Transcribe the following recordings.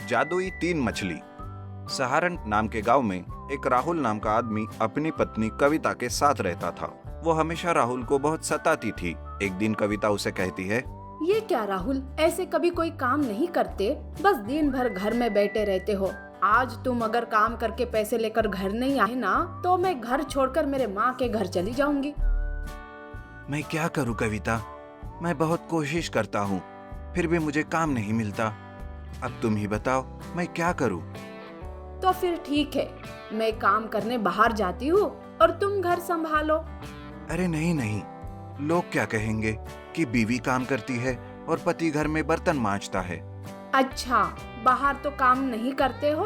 जादुई तीन मछली। सहारण नाम के गांव में एक राहुल नाम का आदमी अपनी पत्नी कविता के साथ रहता था। वो हमेशा राहुल को बहुत सताती थी। एक दिन कविता उसे कहती है, ये क्या राहुल, ऐसे कभी कोई काम नहीं करते, बस दिन भर घर में बैठे रहते हो। आज तुम अगर काम करके पैसे लेकर घर नहीं आए ना, तो मैं घर छोड़कर मेरे माँ के घर चली जाऊंगी। मैं क्या करूं कविता, मैं बहुत कोशिश करता हूँ, फिर भी मुझे काम नहीं मिलता। अब तुम ही बताओ मैं क्या करूं? तो फिर ठीक है, मैं काम करने बाहर जाती हूँ और तुम घर संभालो। अरे नहीं नहीं, लोग क्या कहेंगे कि बीवी काम करती है और पति घर में बर्तन मांजता है। अच्छा, बाहर तो काम नहीं करते हो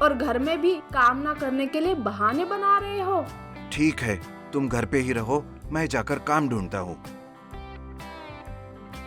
और घर में भी काम ना करने के लिए बहाने बना रहे हो। ठीक है, तुम घर पे ही रहो, मैं जाकर काम ढूंढता हूँ।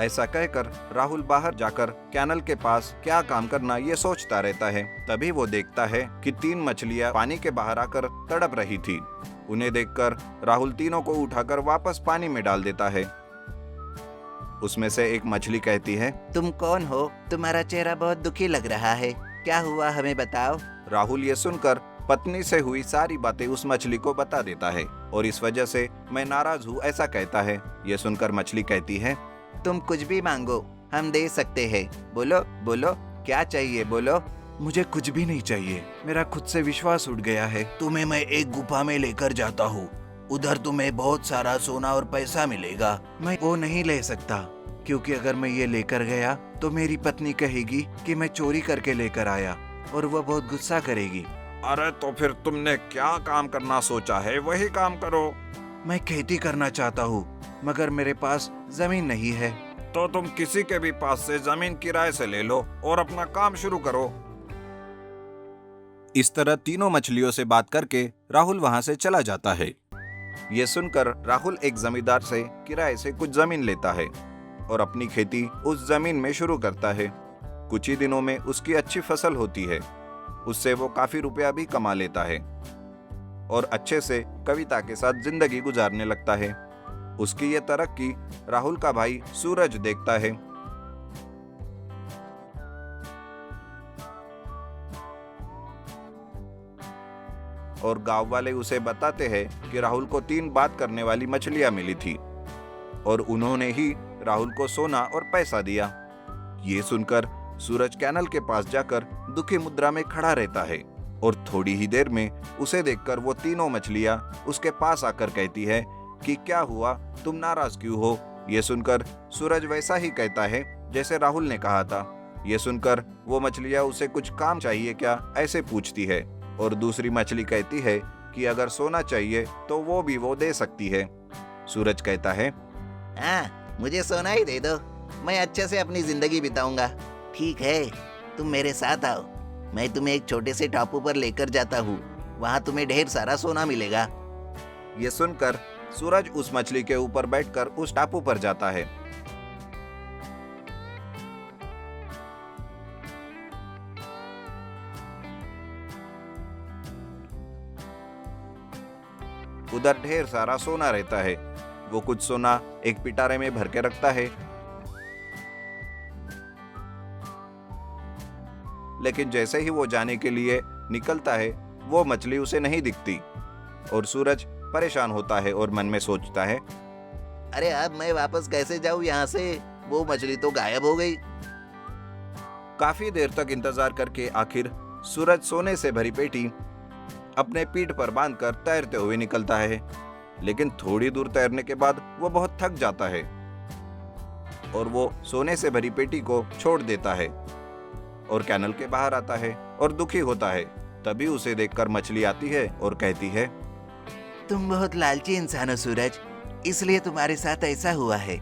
ऐसा कहकर राहुल बाहर जाकर कैनल के पास क्या काम करना ये सोचता रहता है। तभी वो देखता है कि तीन मछलियां पानी के बाहर आकर तड़प रही थी। उन्हें देखकर राहुल तीनों को उठाकर वापस पानी में डाल देता है। उसमें से एक मछली कहती है, तुम कौन हो? तुम्हारा चेहरा बहुत दुखी लग रहा है, क्या हुआ हमें बताओ। राहुल ये सुनकर पत्नी से हुई सारी बातें उस मछली को बता देता है और इस वजह से मैं नाराज हूँ ऐसा कहता है। ये सुनकर मछली कहती है, तुम कुछ भी मांगो, हम दे सकते हैं। बोलो बोलो, क्या चाहिए बोलो। मुझे कुछ भी नहीं चाहिए, मेरा खुद से विश्वास उठ गया है। तुम्हें मैं एक गुफा में लेकर जाता हूँ, उधर तुम्हें बहुत सारा सोना और पैसा मिलेगा। मैं वो नहीं ले सकता, क्योंकि अगर मैं ये लेकर गया तो मेरी पत्नी कहेगी कि मैं चोरी करके लेकर आया और वह बहुत गुस्सा करेगी। अरे तो फिर तुमने क्या काम करना सोचा है, वही काम करो। मैं खेती करना चाहता हूँ, मगर मेरे पास जमीन नहीं है। तो तुम किसी के भी पास से जमीन किराए से ले लो और अपना काम शुरू करो। इस तरह तीनों मछलियों से बात करके राहुल वहां से चला जाता है। ये सुनकर राहुल एक जमींदार से किराए से कुछ जमीन लेता है और अपनी खेती उस जमीन में शुरू करता है। कुछ ही दिनों में उसकी अच्छी फसल होती है। उससे वो काफी रुपया भी कमा लेता है और अच्छे से कविता के साथ जिंदगी गुजारने लगता है। उसकी ये तरक्की राहुल का भाई सूरज देखता है। और गांव वाले उसे बताते हैं कि राहुल को 3 बात करने वाली मछलियां मिली थी और उन्होंने ही राहुल को सोना और पैसा दिया। ये सुनकर सूरज कैनल के पास जाकर दुखी मुद्रा में खड़ा रहता है और थोड़ी ही देर में उसे देखकर वो तीनों मछलियां उसके पास आकर कहती है कि क्या हुआ, तुम नाराज क्यों हो। ये सुनकर सूरज वैसा ही कहता है जैसे राहुल ने कहा था। ये सुनकर वो मछलियां उसे कुछ काम चाहिए क्या ऐसे पूछती है और दूसरी मछली कहती है कि अगर सोना चाहिए तो वो भी वो दे सकती है। सूरज कहता है, हाँ, मुझे सोना ही दे दो, मैं अच्छे से अपनी जिंदगी बिताऊंगा। ठीक है, तुम मेरे साथ आओ, मैं तुम्हें एक छोटे से टापू पर लेकर जाता हूँ, वहाँ तुम्हें ढेर सारा सोना मिलेगा। ये सुनकर सूरज उस मछली के ऊपर बैठकर उस टापू पर जाता है। उधर ढेर सारा सोना रहता है। वो कुछ सोना एक पिटारे में भर के रखता है, लेकिन जैसे ही वो जाने के लिए निकलता है वो मछली उसे नहीं दिखती और सूरज परेशान होता है और मन में सोचता है, अरे अब मैं वापस कैसे जाऊँ यहाँ से, वो मछली तो गायब हो गई। काफी देर तक इंतजार करके आखिर सूरज सोने से भरी पेटी अपने पीठ पर बांधकर तैरते हुए निकलता है। लेकिन थोड़ी दूर तैरने के बाद वो बहुत थक जाता है और वो सोने से भरी पेटी को छोड़ देता है और कैनल के बाहर आता है और दुखी होता है। तभी उसे देखकर मछली आती है और कहती है, तुम बहुत लालची इंसान हो सूरज, इसलिए तुम्हारे साथ ऐसा हुआ है।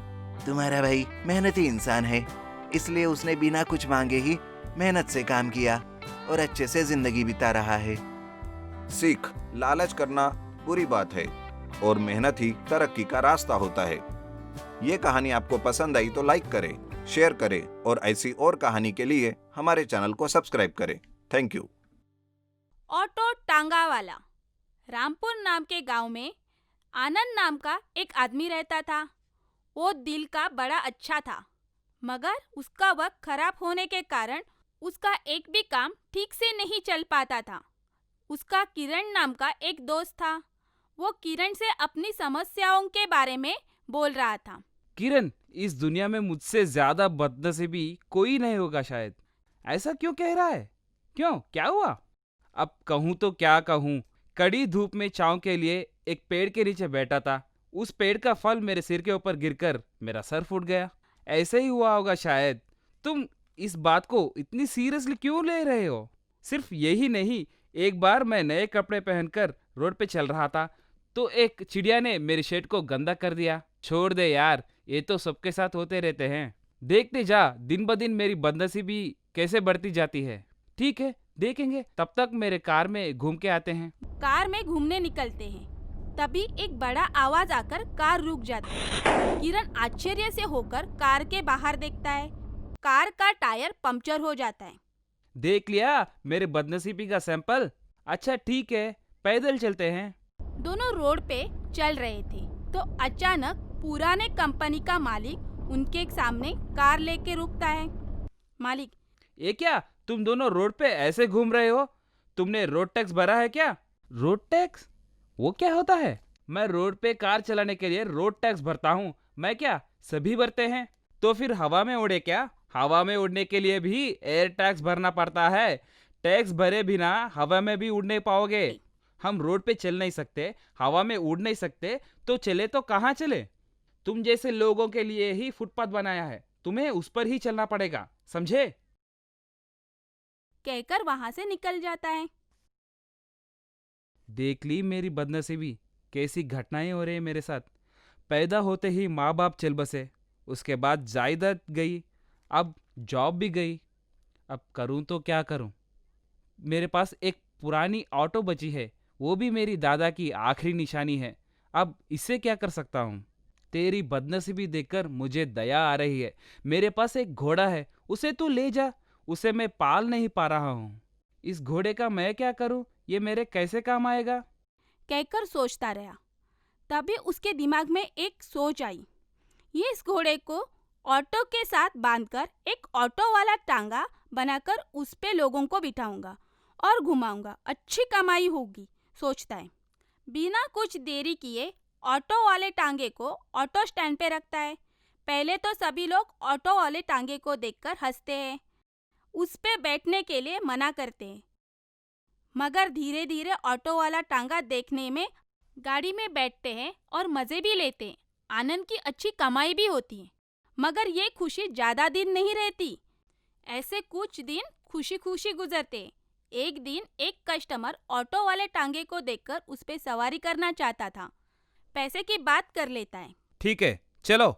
तुम्हारा भाई मेहनती इंसान है, इसलिए उसने बिना कुछ मांगे ही मेहनत से काम किया और अच्छे से जिंदगी बिता रहा है। सीख, लालच करना बुरी बात है और मेहनत ही तरक्की का रास्ता होता है। ये कहानी आपको पसंद आई तो लाइक करें, शेयर करें और ऐसी और कहानी के लिए हमारे चैनल को सब्सक्राइब करें। Thank you. ऑटो टांगा वाला। रामपुर नाम के गांव में आनंद नाम का एक आदमी रहता था। वो दिल का बड़ा अच्छा था, मगर उसका वक्त खराब होने के कारण उसका एक भी काम ठीक से नहीं चल पाता था। उसका किरण नाम का एक दोस्त था। वो किरण से अपनी समस्याओं के बारे में बोल रहा था। किरण, इस दुनिया में मुझसे ज्यादा बदनसीबी कोई नहीं होगा शायद। ऐसा क्यों कह रहा है? क्यों, क्या हुआ? अब कहूँ तो क्या कहूँ। कड़ी धूप में छांव के लिए एक पेड़ के नीचे बैठा था। उस पेड़ का फल मेरे सिर के ऊपर गिरकर मेरा सर फूट गया। ऐसे ही हुआ होगा शायद। तुम इस बात को इतनी सीरियसली क्यों ले रहे हो? सिर्फ यही नहीं, एक बार मैं नए कपड़े पहनकर रोड पे चल रहा था तो एक चिड़िया ने मेरी शर्ट को गंदा कर दिया। छोड़ दे यार, ये तो सबके साथ होते रहते हैं। देखते जा, दिन ब दिन मेरी बदनसीबी कैसे बढ़ती जाती है। ठीक है, देखेंगे। तब तक मेरे कार में घूम के आते हैं। कार में घूमने निकलते हैं। तभी एक बड़ा आवाज आकर कार रुक जाती है। किरण आश्चर्य से होकर कार के बाहर देखता है। कार का टायर पंक्चर हो जाता है। देख लिया मेरे बदनसीबी का सैंपल? अच्छा ठीक है, पैदल चलते हैं। दोनों रोड पे चल रहे थे तो अचानक पुराने कंपनी का मालिक उनके सामने कार लेके रुकता है। मालिक, ये क्या, तुम दोनों रोड पे ऐसे घूम रहे हो? तुमने रोड टैक्स भरा है क्या? Road tax? वो क्या होता है? मैं रोड पे कार चलाने के लिए रोड टैक्स भरता हूँ। मैं क्या, सभी भरते हैं? तो फिर हवा में उड़े क्या? हवा में उड़ने के लिए भी एयर टैक्स भरना पड़ता है। टैक्स भरे बिना हवा में भी उड़ नहीं पाओगे। हम रोड पे चल नहीं सकते, हवा में उड़ नहीं सकते, तो चले तो कहाँ चले? तुम जैसे लोगों के लिए ही फुटपाथ बनाया है, तुम्हें उस पर ही चलना पड़ेगा, समझे? कहकर वहां से निकल जाता है। देख ली मेरी बदनसीबी, कैसी घटनाएं हो रही है मेरे साथ। पैदा होते ही माँ बाप चल बसे, उसके बाद जायदाद गई, अब जॉब भी गई। अब करूं तो क्या करूं? मेरे पास एक पुरानी ऑटो बची है, वो भी मेरी दादा की आखिरी निशानी है। अब इससे क्या कर सकता हूँ? तेरी बदनसीबी देखकर मुझे दया आ रही है। मेरे पास एक घोड़ा है, उसे तू ले जा। उसे मैं पाल नहीं पा रहा हूँ। इस घोड़े का मैं क्या करूँ? ये मेरे कैसे काम आएगा? कहकर सोचता रहा। तभी उसके दिमाग में एक सोच आई। ये इस घोड़े को ऑटो के साथ बांधकर एक ऑटो वाला टांगा बनाकर उस पे लोगों को बिठाऊंगा और घुमाऊंगा, अच्छी कमाई होगी, सोचता है। बिना कुछ देरी किए ऑटो वाले टांगे को ऑटो स्टैंड पे रखता है। पहले तो सभी लोग ऑटो वाले टांगे को देखकर हंसते हैं, उस पे बैठने के लिए मना करते हैं। मगर धीरे धीरे ऑटो वाला टांगा देखने में गाड़ी में बैठते हैं और मज़े भी लेते हैं। आनंद की अच्छी कमाई भी होती है। मगर ये खुशी ज़्यादा दिन नहीं रहती। ऐसे कुछ दिन खुशी खुशी गुजरते। एक दिन एक कस्टमर ऑटो वाले टांगे को देखकर उस पे सवारी करना चाहता था। पैसे की बात कर लेता है। ठीक है, चलो।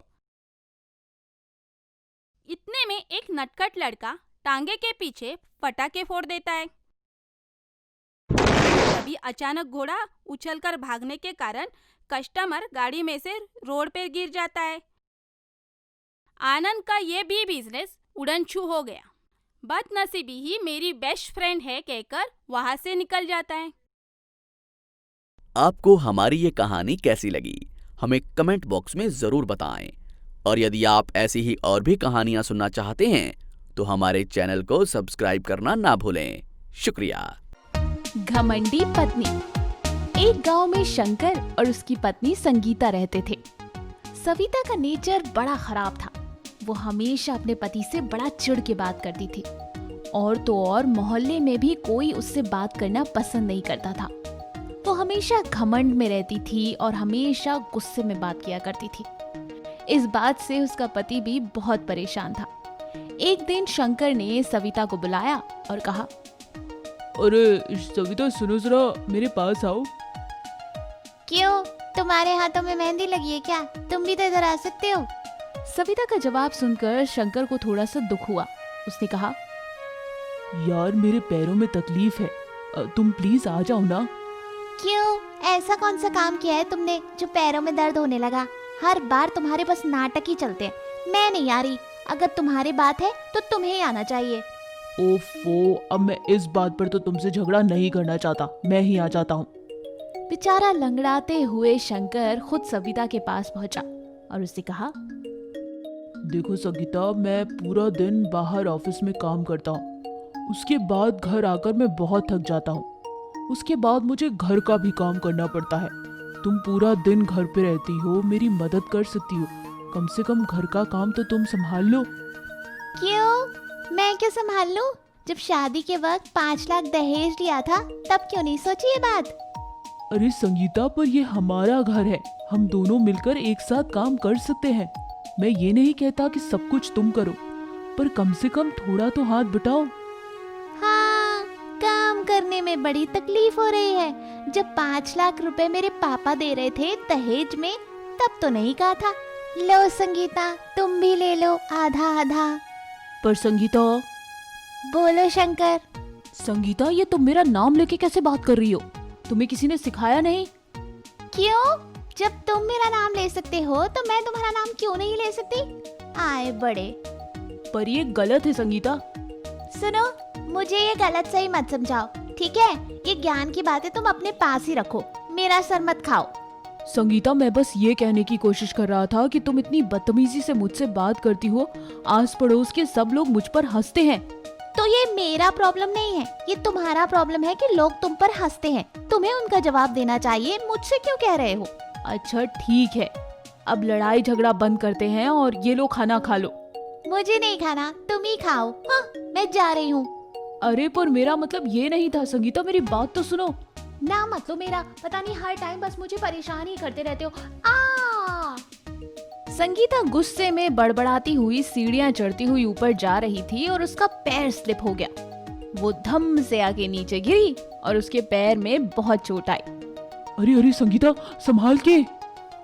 इतने में एक नटखट लड़का टांगे के पीछे पटाखे फोड़ देता है। तभी अचानक घोड़ा उछलकर भागने के कारण कस्टमर गाड़ी में से रोड पर गिर जाता है। आनंद का ये भी बिजनेस उड़न-छू हो गया। बदनसीबी ही मेरी बेस्ट फ्रेंड है कहकर वहां से निकल जाता है। आपको हमारी ये कहानी कैसी लगी, हमें कमेंट बॉक्स में जरूर बताएं। और यदि आप ऐसी ही और भी कहानियां सुनना चाहते हैं तो हमारे चैनल को सब्सक्राइब करना ना भूलें। शुक्रिया। घमंडी पत्नी। एक गांव में शंकर और उसकी पत्नी संगीता रहते थे। सविता का नेचर बड़ा खराब था। वो हमेशा अपने पति से बड़ा चिढ़ के बात करती थी। और तो और मोहल्ले में भी कोई उससे बात करना पसंद नहीं करता था। वो हमेशा घमंड में रहती थी और हमेशा गुस्से में बात किया करती थी। इस बात से उसका पति भी बहुत परेशान था। एक दिन शंकर ने सविता को बुलाया और कहा, अरे सविता, सुनो जरा, मेरे पास आओ। क्यों, तुम्हारे हाथों में मेहंदी लगी है क्या? तुम भी तो इधर आ सकते हो। सविता का जवाब सुनकर शंकर को थोड़ा सा दुख हुआ। उसने कहा, यार मेरे पैरों में तकलीफ है, तुम प्लीज आ जाओ ना। क्यों, ऐसा कौन सा काम किया है तुमने जो पैरों में दर्द होने लगा? हर बार तुम्हारे बस नाटक ही चलते हैं। मैं नहीं आ रही। अगर तुम्हारी बात है तो तुम्हें ही आना चाहिए। ओफो, अब मैं इस बात पर तो तुमसे झगड़ा नहीं करना चाहता, मैं ही आ जाता हूँ। बेचारा लंगड़ाते हुए शंकर खुद सविता के पास पहुंचा और उससे कहा, देखो संगीता, मैं पूरा दिन बाहर ऑफिस में काम करता हूँ उसके बाद घर आकर मैं बहुत थक जाता हूँ। उसके बाद मुझे घर का भी काम करना पड़ता है। तुम पूरा दिन घर पे रहती हो, मेरी मदद कर सकती हो। कम से कम घर का काम तो तुम संभाल लो। क्यों? मैं क्यों संभाल लूं? जब शादी के वक्त 5 लाख दहेज लिया था तब क्यों नहीं सोची ये बात? अरे संगीता, पर ये हमारा घर है, हम दोनों मिलकर एक साथ काम कर सकते हैं। मैं ये नहीं कहता कि सब कुछ तुम करो, पर कम से कम थोड़ा तो हाथ बटाओ। हाँ, काम करने में बड़ी तकलीफ हो रही है। जब 5 लाख रुपए मेरे पापा दे रहे थे दहेज में, तब तो नहीं कहा था लो संगीता तुम भी ले लो आधा आधा। पर संगीता, बोलो शंकर। संगीता, ये तुम मेरा नाम लेके कैसे बात कर रही हो? तुम्हें किसी ने सिखाया नहीं? क्यों? जब तुम मेरा नाम ले सकते हो तो मैं तुम्हारा नाम क्यों नहीं ले सकती? आए बड़े। पर ये गलत है संगीता। सुनो, मुझे ये गलत सही मत समझाओ, ठीक है? ये ज्ञान की बातें तुम अपने पास ही रखो, मेरा सर मत खाओ। संगीता, मैं बस ये कहने की कोशिश कर रहा था कि तुम इतनी बदतमीजी से मुझसे बात करती हो, आस पड़ोस के सब लोग मुझ पर हंसते हैं। तो ये मेरा प्रॉब्लम नहीं है, ये तुम्हारा प्रॉब्लम है कि लोग तुम पर हंसते हैं। तुम्हें उनका जवाब देना चाहिए, मुझसे क्यों कह रहे हो? अच्छा ठीक है, अब लड़ाई झगड़ा बंद करते हैं और ये लो खाना खा लो। मुझे नहीं खाना, तुम ही खाओ। हाँ, मैं जा रही हूँ। अरे पर मेरा मतलब ये नहीं था संगीता, मेरी बात तो सुनो। ना मत लो मेरा, पता नहीं हर टाइम बस मुझे परेशान ही करते रहते हो। आ! संगीता गुस्से में बड़बड़ाती हुई सीढ़ियां चढ़ती हुई ऊपर जा रही थी और उसका पैर स्लिप हो गया। वो धम से आके नीचे गिरी और उसके पैर में बहुत चोट आई। अरे अरे संगीता, संभाल के।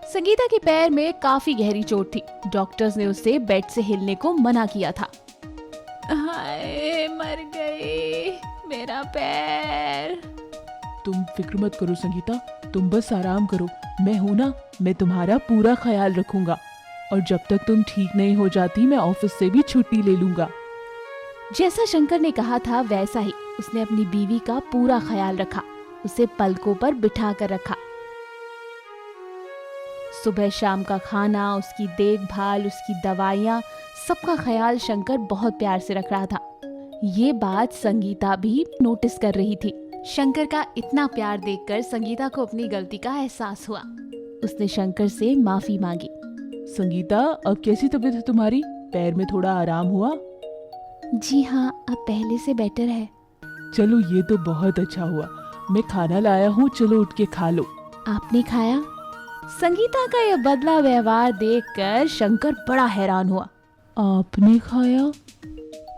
संगीता के पैर में काफी गहरी चोट थी। डॉक्टर्स ने उसे बेड से हिलने को मना किया था। हाय, मर गई मेरा पैर। तुम फिक्र मत करो संगीता, तुम बस आराम करो। मैं हूं ना, मैं तुम्हारा पूरा ख्याल रखूंगा। और जब तक तुम ठीक नहीं हो जाती, मैं ऑफिस से भी छुट्टी ले लूंगा। जैसा शंकर ने कहा था वैसा ही उसने अपनी बीवी का पूरा ख्याल रखा, उसे पलकों पर बिठा कर रखा। सुबह शाम का खाना, उसकी देखभाल, उसकी दवाइयाँ, सबका ख्याल शंकर बहुत प्यार से रख रहा था। ये बात संगीता भी नोटिस कर रही थी। शंकर का इतना प्यार देखकर संगीता को अपनी गलती का एहसास हुआ। उसने शंकर से माफी मांगी। संगीता, अब कैसी तबीयत है तुम्हारी? पैर में थोड़ा आराम हुआ? जी हाँ, अब पहले से बेटर है। चलो ये तो बहुत अच्छा हुआ। मैं खाना लाया हूँ, चलो उठ के खा लो। आपने खाया? संगीता का यह बदला व्यवहार देखकर शंकर बड़ा हैरान हुआ। आपने खाया?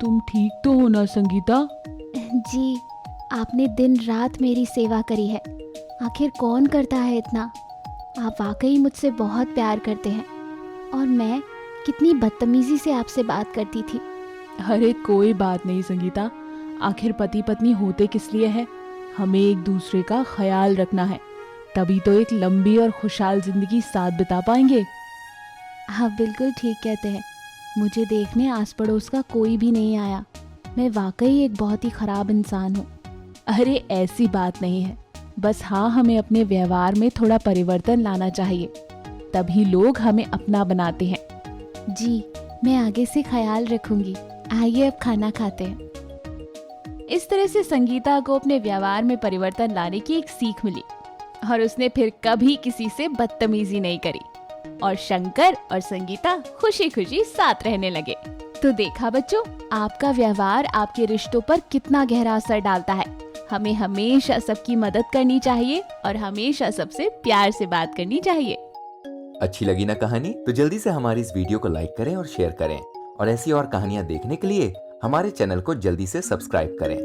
तुम ठीक तो हो ना संगीता? जी, आपने दिन रात मेरी सेवा करी है। आखिर कौन करता है इतना? आप वाकई मुझसे बहुत प्यार करते हैं। और मैं कितनी बदतमीजी से आपसे बात करती थी। अरे कोई बात नहीं संगीता, आखिर पति पत्नी होते किस लिए है? हमें एक दूसरे का ख्याल रखना है, तभी तो एक लंबी और खुशहाल जिंदगी साथ बिता पाएंगे। आप बिल्कुल ठीक कहते हैं। मुझे देखने आस पड़ोस का कोई भी नहीं आया। मैं वाकई एक बहुत ही खराब इंसान हूँ। अरे ऐसी बात नहीं है, बस हाँ, हमें अपने व्यवहार में थोड़ा परिवर्तन लाना चाहिए, तभी लोग हमें अपना बनाते हैं। जी, मैं आगे से ख्याल रखूंगी। आइए अब खाना खाते हैं। इस तरह से संगीता को अपने व्यवहार में परिवर्तन लाने की एक सीख मिली और उसने फिर कभी किसी से बदतमीजी नहीं करी और शंकर और संगीता खुशी खुशी साथ रहने लगे। तो देखा बच्चों, आपका व्यवहार आपके रिश्तों पर कितना गहरा असर डालता है। हमें हमेशा सबकी मदद करनी चाहिए और हमेशा सबसे प्यार से बात करनी चाहिए। अच्छी लगी ना कहानी? तो जल्दी से हमारी इस वीडियो को लाइक करें और शेयर करें और ऐसी और कहानियाँ देखने के लिए हमारे चैनल को जल्दी से सब्सक्राइब करें।